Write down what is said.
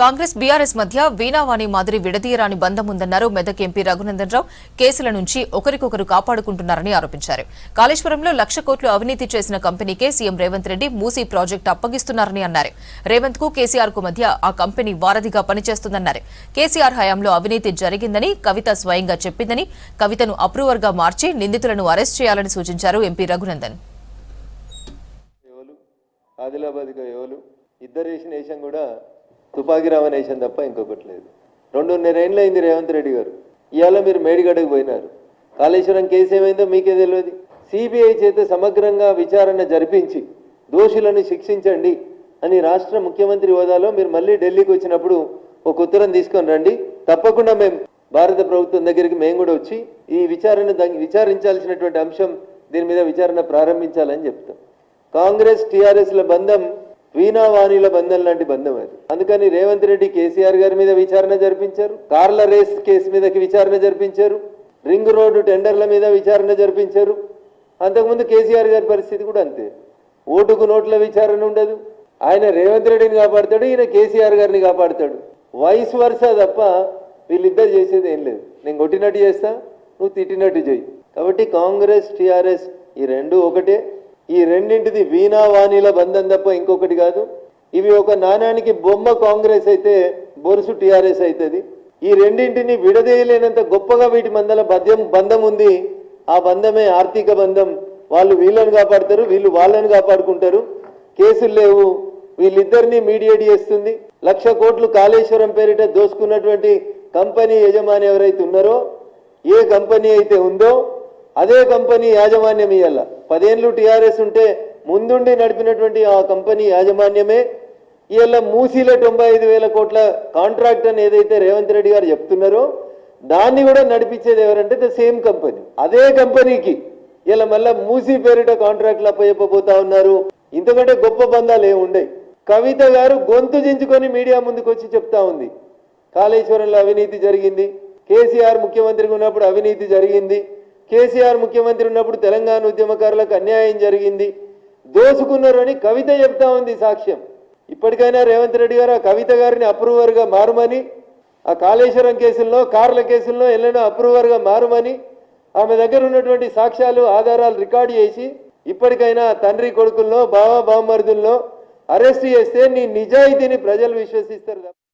Congress BRS మధ్య వీణావాణి మాదిరి విడదీయరాని బంధం ఉందన్నారు మెదక్ ఎంపీ రఘునందన్ రావు. కేసుల నుంచి ఒకరికొకరు కాపాడుకుంటున్నారని ఆరోపించారు. కాళేశ్వరంలో 1,00,000 కోట్లు అవినీతి చేసిన కంపెనీకే సీఎం రేవంత్ రెడ్డి మూసీ ప్రాజెక్టు అప్పగిస్తున్నారని అన్నారు. రేవంత్ కు కేసీఆర్ కు మధ్య ఆ కంపెనీ వారధిగా పనిచేస్తుందన్నారు. కేసీఆర్ హయాంలో అవినీతి జరిగిందని కవిత స్వయంగా చెప్పిందని, కవితను అప్రూవర్ గా మార్చి నిందితులను అరెస్ట్ చేయాలని సూచించారు ఎంపీ రఘునందన్. తుపాకి రామనేషన్ తప్ప ఇంకొకటి లేదు. 2.5 ఏళ్ళు అయింది రేవంత్ రెడ్డి గారు. ఇవాళ మీరు మేడిగడ్డకు పోయినారు. కాళేశ్వరం కేసు ఏమైందో మీకే తెలియదు. సిబిఐ చేత సమగ్రంగా విచారణ జరిపించి దోషులను శిక్షించండి అని రాష్ట్ర ముఖ్యమంత్రి హోదాలో మీరు మళ్ళీ ఢిల్లీకి వచ్చినప్పుడు ఒక ఉత్తరం తీసుకొని రండి. తప్పకుండా మేము భారత ప్రభుత్వం దగ్గరికి మేము కూడా వచ్చి ఈ విచారించాల్సినటువంటి అంశం దీని మీద విచారణ ప్రారంభించాలని చెప్తాం. కాంగ్రెస్ టీఆర్ఎస్ల బంధం వీణావాణిల బంధం లాంటి బంధం అది. అందుకని రేవంత్ రెడ్డి కేసీఆర్ గారి మీద విచారణ జరిపించారు, కార్ల రేస్ కేసు మీదకి విచారణ జరిపించారు, రింగ్ రోడ్డు టెండర్ల మీద విచారణ జరిపించారు. అంతకుముందు కేసీఆర్ గారి పరిస్థితి కూడా అంతే. ఓటుకు నోట్ల విచారణ ఉండదు. ఆయన రేవంత్ రెడ్డిని కాపాడుతాడు, ఈయన కేసీఆర్ గారిని కాపాడుతాడు. వైస్ వర్సా తప్ప వీళ్ళిద్దరు చేసేది ఏం లేదు. నేను కొట్టినట్టు చేస్తా, నువ్వు తిట్టినట్టు చేయి. కాబట్టి కాంగ్రెస్ టీఆర్ఎస్ ఈ రెండు ఒకటే. ఈ రెండింటిది వీణావాణిల బంధం తప్ప ఇంకొకటి కాదు. ఇవి ఒక నాణానికి బొమ్మ కాంగ్రెస్ అయితే బొరుసు టీఆర్ఎస్ అవుతుంది. ఈ రెండింటిని విడదీయలేనంత గొప్పగా వీటి మధ్యలో బంధం ఉంది. ఆ బంధమే ఆర్థిక బంధం. వాళ్ళు వీళ్ళని కాపాడుతారు, వీళ్ళు వాళ్ళని కాపాడుకుంటారు. కేసులు లేవు, వీళ్ళిద్దరినీ మీడియేట్ చేస్తుంది. 1,00,000 కోట్లు కాళేశ్వరం పేరిట దోసుకున్నటువంటి కంపెనీ యజమాని ఎవరైతే ఉన్నారో, ఏ కంపెనీ అయితే ఉందో అదే కంపెనీ యాజమాన్యం ఇయ్యాల. 10 ఏళ్ళు టీఆర్ఎస్ ఉంటే ముందుండి నడిపినటువంటి ఆ కంపెనీ యాజమాన్యమే ఇవాళ మూసీలో 95,000 కోట్ల కాంట్రాక్ట్ అని ఏదైతే రేవంత్ రెడ్డి గారు చెప్తున్నారో దాన్ని కూడా నడిపించేది ఎవరంటే ద సేమ్ కంపెనీ. అదే కంపెనీకి ఇలా మళ్ళీ మూసీ పేరిట కాంట్రాక్ట్లు అప్పచెప్పబోతా ఉన్నారు. ఇంతకంటే గొప్ప బంధాలు ఏముండయి. కవిత గారు గొంతు చించుకొని మీడియా ముందుకు వచ్చి చెప్తా ఉంది, కాళేశ్వరంలో అవినీతి జరిగింది, కేసీఆర్ ముఖ్యమంత్రిగా ఉన్నప్పుడు అవినీతి జరిగింది, కేసీఆర్ ముఖ్యమంత్రి ఉన్నప్పుడు తెలంగాణ ఉద్యమకారులకు అన్యాయం జరిగింది, దోసుకున్నారని కవిత చెప్తా ఉంది సాక్ష్యం. ఇప్పటికైనా రేవంత్ రెడ్డి గారు ఆ కవిత గారిని అప్రూవర్గా మారుమని, ఆ కాళేశ్వరం కేసుల్లో కార్ల కేసుల్లో ఎల్లనో అప్రూవర్గా మారుమని ఆమె దగ్గర ఉన్నటువంటి సాక్ష్యాలు ఆధారాలు రికార్డు చేసి ఇప్పటికైనా తండ్రి కొడుకుల్లో బావ బావమరుదుల్లో అరెస్ట్ చేస్తే నీ నిజాయితీని ప్రజలు విశ్వసిస్తారు.